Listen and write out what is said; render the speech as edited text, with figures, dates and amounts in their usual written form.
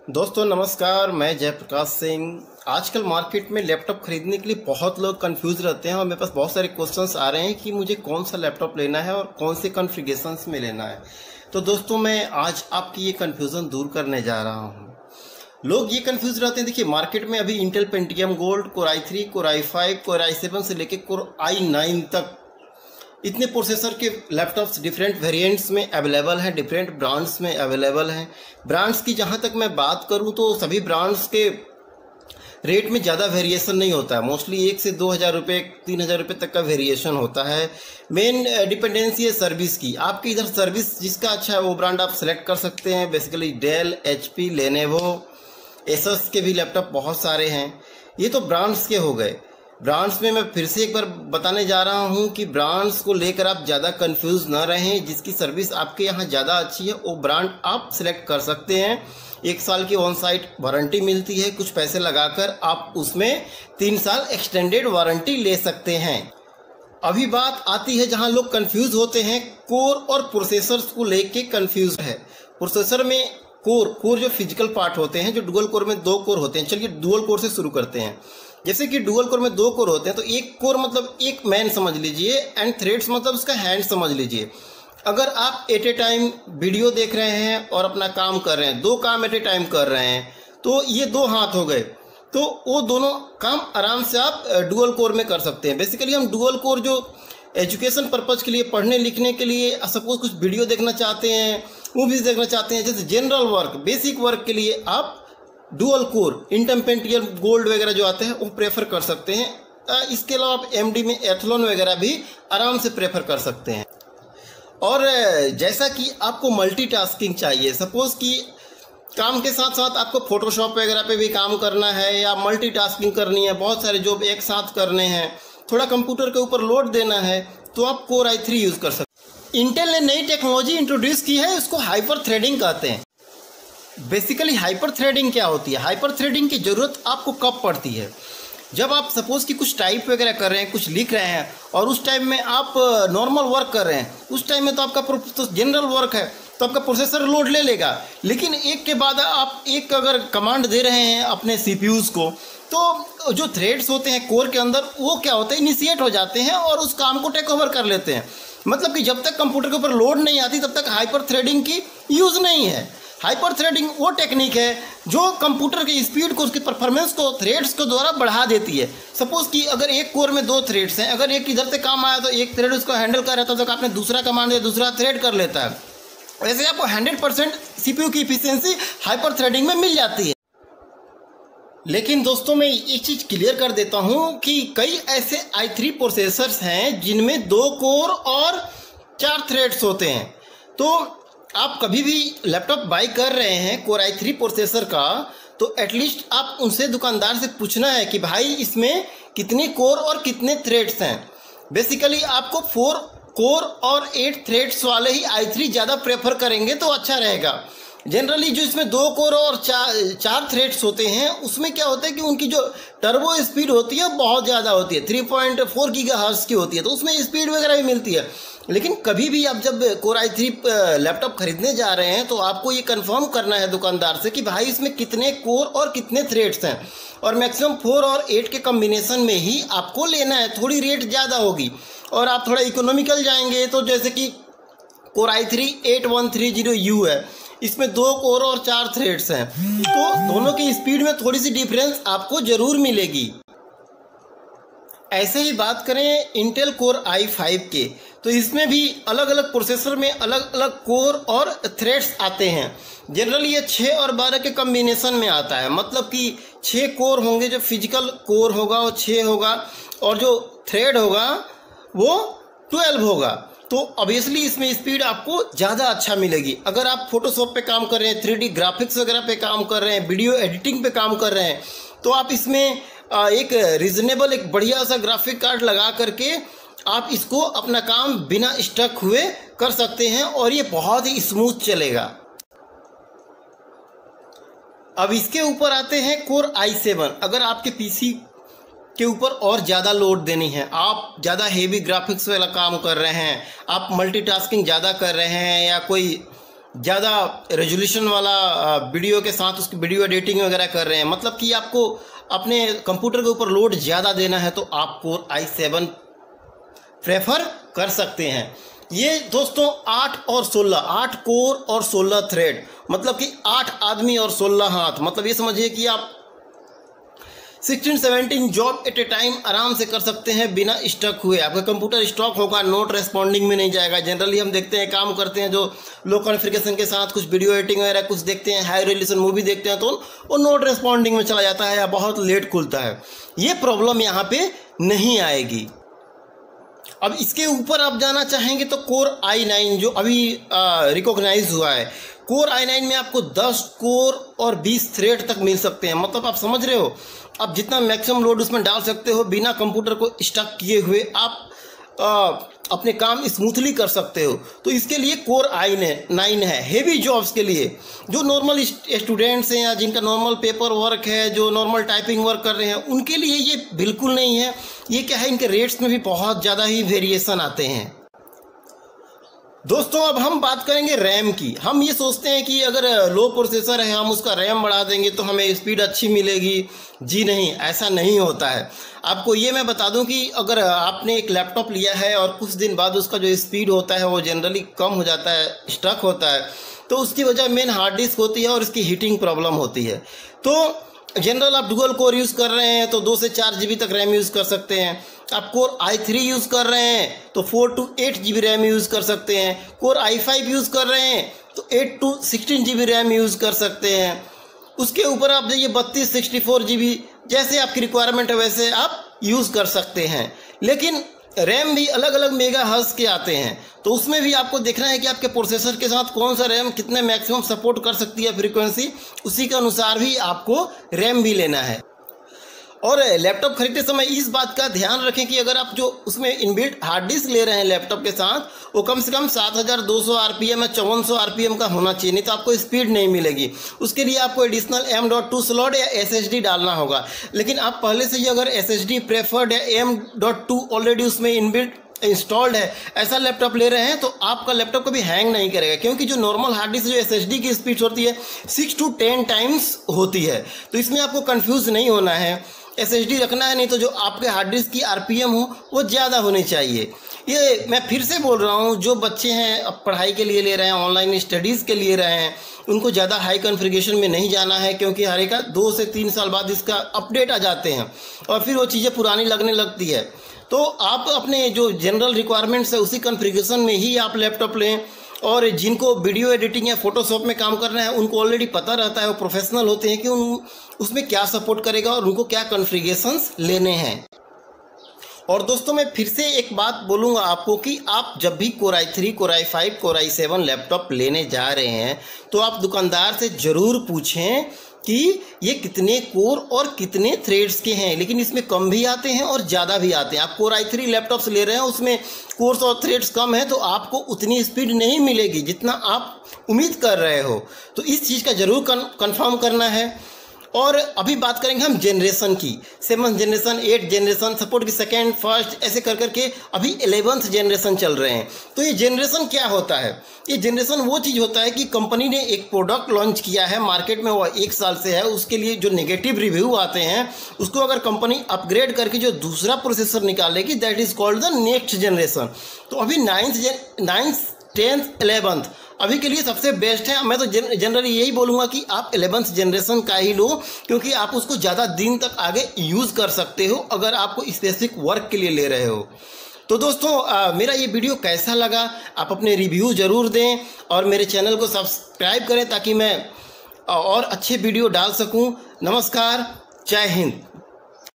दोस्तों नमस्कार, मैं जयप्रकाश सिंह। आजकल मार्केट में लैपटॉप खरीदने के लिए बहुत लोग कंफ्यूज रहते हैं और मेरे पास बहुत सारे क्वेश्चंस आ रहे हैं कि मुझे कौन सा लैपटॉप लेना है और कौन से कॉन्फ़िगरेशंस में लेना है। तो दोस्तों मैं आज आपकी ये कन्फ्यूज़न दूर करने जा रहा हूँ। लोग ये कंफ्यूज रहते हैं। देखिए मार्केट में अभी Intel Pentium gold, core i3, core i5, core i7 से लेके कोर i9 तक इतने प्रोसेसर के लैपटॉप्स डिफरेंट वेरिएंट्स में अवेलेबल हैं, डिफरेंट ब्रांड्स में अवेलेबल हैं। ब्रांड्स की जहाँ तक मैं बात करूँ तो सभी ब्रांड्स के रेट में ज़्यादा वेरिएशन नहीं होता है। मोस्टली 1 से 2,000 रुपये, 3,000 रुपये तक का वेरिएशन होता है। मेन डिपेंडेंसी है सर्विस की। आपकी इधर सर्विस जिसका अच्छा है वो ब्रांड आप सेलेक्ट कर सकते हैं। Basically Dell, HP, Lenovo, Asus के भी लैपटॉप बहुत सारे हैं। ये तो ब्रांड्स के हो गए। ब्रांड्स में मैं फिर से एक बार बताने जा रहा हूं कि ब्रांड्स को लेकर आप ज़्यादा कंफ्यूज ना रहें। जिसकी सर्विस आपके यहाँ ज़्यादा अच्छी है वो ब्रांड आप सिलेक्ट कर सकते हैं। 1 साल की ऑन साइट वारंटी मिलती है। कुछ पैसे लगाकर आप उसमें 3 साल एक्सटेंडेड वारंटी ले सकते हैं। अभी बात आती है जहां लोग कंफ्यूज होते हैं, कोर और प्रोसेसर्स को लेके कंफ्यूज है। प्रोसेसर में कोर जो फिजिकल पार्ट होते हैं, जो डुअल कोर में 2 कोर होते हैं। चलिए डुअल कोर से शुरू करते हैं। जैसे कि डुअल कोर में 2 कोर होते हैं तो एक कोर मतलब एक मैन समझ लीजिए, एंड थ्रेड्स मतलब उसका हैंड समझ लीजिए। अगर आप एट ए टाइम वीडियो देख रहे हैं और अपना काम कर रहे हैं, 2 काम एट ए टाइम कर रहे हैं, तो ये 2 हाथ हो गए। तो वो दोनों काम आराम से आप डुअल कोर में कर सकते हैं। बेसिकली हम डुअल कोर जो एजुकेशन पर्पज़ के लिए, पढ़ने लिखने के लिए, सपोज कुछ वीडियो देखना चाहते हैं, मूवीज़ देखना चाहते हैं, जैसे जनरल वर्क, बेसिक वर्क के लिए आप dual core, Intel Pentium gold वगैरह जो आते हैं वो प्रेफर कर सकते हैं। इसके अलावा आप AMD में एथलॉन वगैरह भी आराम से प्रेफर कर सकते हैं। और जैसा कि आपको मल्टीटास्किंग चाहिए, सपोज कि काम के साथ साथ आपको फोटोशॉप वगैरह पे भी काम करना है या मल्टीटास्किंग करनी है, बहुत सारे जॉब एक साथ करने हैं, थोड़ा कंप्यूटर के ऊपर लोड देना है, तो आप कोर i3 यूज़ कर सकते हैं। इंटेल ने नई टेक्नोलॉजी इंट्रोड्यूस की है, उसको हाइपर थ्रेडिंग कहते हैं। बेसिकली हाइपर थ्रेडिंग क्या होती है? हाइपर थ्रेडिंग की ज़रूरत आपको कब पड़ती है? जब आप सपोज कि कुछ टाइप वगैरह कर रहे हैं, कुछ लिख रहे हैं और उस टाइम में आप नॉर्मल वर्क कर रहे हैं, उस टाइम में तो आपका तो जनरल वर्क है तो आपका प्रोसेसर लोड ले लेगा। लेकिन एक के बाद आप एक अगर कमांड दे रहे हैं अपने CPUs को, तो जो थ्रेड्स होते हैं कोर के अंदर वो क्या होता है, इनिशिएट हो जाते हैं और उस काम को टेक ओवर कर लेते हैं। मतलब कि जब तक कंप्यूटर के ऊपर लोड नहीं आती तब तक हाइपर थ्रेडिंग की यूज़ नहीं है। हाइपर थ्रेडिंग वो टेक्निक है जो कंप्यूटर की स्पीड को, उसकी परफॉर्मेंस को थ्रेड्स के द्वारा बढ़ा देती है। सपोज कि अगर एक कोर में 2 थ्रेड्स हैं, अगर एक इधर से काम आया तो एक थ्रेड उसको हैंडल कर रहा था, तो आपने दूसरा कमांड दिया, दूसरा थ्रेड कर लेता है। वैसे आपको 100% CPU की इफिशियंसी हाइपर थ्रेडिंग में मिल जाती है। लेकिन दोस्तों मैं एक चीज़ क्लियर कर देता हूँ कि कई ऐसे i3 प्रोसेसर्स हैं जिनमें 2 कोर और 4 थ्रेड्स होते हैं। तो आप कभी भी लैपटॉप बाई कर रहे हैं कोर i3 प्रोसेसर का, तो एटलीस्ट आप उनसे, दुकानदार से पूछना है कि भाई इसमें कितने कोर और कितने थ्रेड्स हैं। बेसिकली आपको 4 कोर और 8 थ्रेड्स वाले ही i3 ज़्यादा प्रेफर करेंगे तो अच्छा रहेगा। जनरली जो इसमें 2 कोर और 4 थ्रेड्स होते हैं उसमें क्या होता है कि उनकी जो टर्बो स्पीड होती है बहुत ज़्यादा होती है, 3.4 गीगाहर्ट्ज़ की होती है, तो उसमें स्पीड वगैरह भी मिलती है। लेकिन कभी भी आप जब कोर i3 लैपटॉप खरीदने जा रहे हैं तो आपको ये कंफर्म करना है दुकानदार से कि भाई इसमें कितने कोर और कितने थ्रेड्स हैं, और मैक्सिमम 4 और 8 के कम्बिनेशन में ही आपको लेना है। थोड़ी रेट ज़्यादा होगी और आप थोड़ा इकोनॉमिकल जाएंगे तो जैसे कि कोर i3 8130U है, इसमें 2 कोर और 4 थ्रेड्स हैं, तो दोनों की स्पीड में थोड़ी सी डिफरेंस आपको ज़रूर मिलेगी। ऐसे ही बात करें इंटेल कोर i5 के, तो इसमें भी अलग अलग प्रोसेसर में अलग अलग कोर और थ्रेड्स आते हैं। जनरली ये 6 और 12 के कम्बिनेशन में आता है। मतलब कि 6 कोर होंगे, जो फिजिकल कोर होगा वो 6 होगा और जो थ्रेड होगा वो 12 होगा। तो ऑब्वियसली इसमें स्पीड आपको ज़्यादा अच्छा मिलेगी। अगर आप फोटोशॉप पे काम कर रहे हैं, 3D ग्राफिक्स वगैरह पे काम कर रहे हैं, वीडियो एडिटिंग पे काम कर रहे हैं, तो आप इसमें एक रीजनेबल, एक बढ़िया सा ग्राफिक कार्ड लगा करके आप इसको अपना काम बिना स्टक हुए कर सकते हैं और ये बहुत ही स्मूथ चलेगा। अब इसके ऊपर आते हैं कोर i7। अगर आपके PC के ऊपर और ज़्यादा लोड देनी है, आप ज़्यादा हेवी ग्राफिक्स वाला काम कर रहे हैं, आप मल्टीटास्किंग ज़्यादा कर रहे हैं, या कोई ज़्यादा रेजोल्यूशन वाला वीडियो के साथ उसकी वीडियो एडिटिंग वगैरह कर रहे हैं, मतलब कि आपको अपने कंप्यूटर के ऊपर लोड ज़्यादा देना है, तो आप कोर i7 प्रेफर कर सकते हैं। ये दोस्तों 8 और 16, 8 कोर और 16 थ्रेड, मतलब कि 8 आदमी और 16 हाथ, मतलब ये समझिए कि आप 16-17 जॉब एट ए टाइम आराम से कर सकते हैं बिना स्टक हुए। आपका कंप्यूटर स्टॉक होगा, नोट रेस्पॉन्डिंग में नहीं जाएगा। जनरली हम देखते हैं, काम करते हैं जो लो कॉन्फ़िगरेशन के साथ कुछ वीडियो एडिटिंग वगैरह कुछ देखते हैं, हाई रेजोल्यूशन मूवी देखते हैं, तो वो नोट रेस्पॉन्डिंग में चला जाता है या बहुत लेट खुलता है। ये प्रॉब्लम यहाँ पे नहीं आएगी। अब इसके ऊपर आप जाना चाहेंगे तो कोर i9 जो अभी रिकॉग्नाइज हुआ है, कोर i9 में आपको 10 कोर और 20 थ्रेड तक मिल सकते हैं। मतलब आप समझ रहे हो, आप जितना मैक्सिमम लोड उसमें डाल सकते हो बिना कंप्यूटर को स्टक किए हुए आप अपने काम स्मूथली कर सकते हो। तो इसके लिए कोर i9 है। हेवी जॉब्स के लिए, जो नॉर्मल स्टूडेंट्स हैं या जिनका नॉर्मल पेपर वर्क है, जो नॉर्मल टाइपिंग वर्क कर रहे हैं, उनके लिए ये बिल्कुल नहीं है। ये क्या है, इनके रेट्स में भी बहुत ज़्यादा ही वेरिएशन आते हैं। दोस्तों अब हम बात करेंगे रैम की। हम ये सोचते हैं कि अगर लो प्रोसेसर है हम उसका रैम बढ़ा देंगे तो हमें स्पीड अच्छी मिलेगी। जी नहीं, ऐसा नहीं होता है। आपको ये मैं बता दूं कि अगर आपने एक लैपटॉप लिया है और कुछ दिन बाद उसका जो स्पीड होता है वो जनरली कम हो जाता है, स्टक होता है, तो उसकी वजह मेन हार्ड डिस्क होती है और इसकी हीटिंग प्रॉब्लम होती है। तो जनरल आप डुअल कोर यूज़ कर रहे हैं तो 2 से 4 GB तक रैम यूज़ कर सकते हैं। आप कोर i3 यूज़ कर रहे हैं तो 4 to 8 GB रैम यूज़ कर सकते हैं। कोर i5 यूज़ कर रहे हैं तो 8 to 16 GB रैम यूज़ कर सकते हैं। उसके ऊपर आप जाइए 32-64 GB, जैसे आपकी रिक्वायरमेंट है वैसे आप यूज़ कर सकते हैं। लेकिन रैम भी अलग अलग मेगा हर्ट्ज के आते हैं, तो उसमें भी आपको देखना है कि आपके प्रोसेसर के साथ कौन सा रैम कितने मैक्सिमम सपोर्ट कर सकती है फ्रीक्वेंसी, उसी के अनुसार भी आपको रैम भी लेना है। और लैपटॉप खरीदते समय इस बात का ध्यान रखें कि अगर आप जो उसमें इनबिल्ट हार्ड डिस्क ले रहे हैं लैपटॉप के साथ, वो कम से कम 7200 RPM या 5400 RPM का होना चाहिए, नहीं तो आपको स्पीड नहीं मिलेगी। उसके लिए आपको एडिशनल M.2 स्लॉट या SSD डालना होगा। लेकिन आप पहले से ही अगर SSD प्रेफर्ड या M.2 ऑलरेडी उसमें इनबिल्ट इंस्टॉल्ड है, ऐसा लैपटॉप ले रहे हैं, तो आपका लैपटॉप कभी हैंग नहीं करेगा। क्योंकि जो नॉर्मल हार्ड डिस्क जो SSD की स्पीड होती है 6 to 10 टाइम्स होती है। तो इसमें आपको कंफ्यूज नहीं होना है, SSD रखना है, नहीं तो जो आपके हार्ड डिस्क की RPM हो वो ज़्यादा होनी चाहिए। ये मैं फिर से बोल रहा हूँ, जो बच्चे हैं अब पढ़ाई के लिए ले रहे हैं, ऑनलाइन स्टडीज़ के लिए रहे हैं, उनको ज़्यादा हाई कॉन्फ़िगरेशन में नहीं जाना है, क्योंकि हर एक 2 से 3 साल बाद इसका अपडेट आ जाते हैं और फिर वो चीज़ें पुरानी लगने लगती है। तो आप अपने जो जनरल रिक्वायरमेंट्स है उसी कॉन्फ़िगरेशन में ही आप लैपटॉप लें। और जिनको वीडियो एडिटिंग या फोटोशॉप में काम करना है उनको ऑलरेडी पता रहता है, वो प्रोफेशनल होते हैं कि उसमें क्या सपोर्ट करेगा और उनको क्या कॉन्फ़िगरेशंस लेने हैं। और दोस्तों मैं फिर से एक बात बोलूँगा आपको कि आप जब भी core i3, core i5, core i7 laptop लेने जा रहे हैं तो आप दुकानदार से ज़रूर पूछें कि ये कितने कोर और कितने थ्रेड्स के हैं। लेकिन इसमें कम भी आते हैं और ज़्यादा भी आते हैं। आप कोर i3 लैपटॉप्स ले रहे हैं, उसमें कोर्स और थ्रेड्स कम है, तो आपको उतनी स्पीड नहीं मिलेगी जितना आप उम्मीद कर रहे हो। तो इस चीज़ का ज़रूर कंफर्म करना है। और अभी बात करेंगे हम जनरेशन की, 7th generation, 8th generation, support की 2nd, 1st, ऐसे कर करके अभी 11th जनरेशन चल रहे हैं। तो ये जनरेशन क्या होता है? ये जनरेशन वो चीज़ होता है कि कंपनी ने एक प्रोडक्ट लॉन्च किया है मार्केट में, वो 1 साल से है, उसके लिए जो नेगेटिव रिव्यू आते हैं उसको अगर कंपनी अपग्रेड करके जो दूसरा प्रोसेसर निकालेगी, that is called the next generation. तो अभी 9th, 10th, 11th अभी के लिए सबसे बेस्ट है। मैं तो जनरली यही बोलूँगा कि आप 11th जनरेशन का ही लो, क्योंकि आप उसको ज़्यादा दिन तक आगे यूज़ कर सकते हो अगर आपको स्पेसिफिक वर्क के लिए ले रहे हो। तो दोस्तों मेरा ये वीडियो कैसा लगा, आप अपने रिव्यू ज़रूर दें और मेरे चैनल को सब्सक्राइब करें ताकि मैं और अच्छे वीडियो डाल सकूं। नमस्कार, जय हिंद।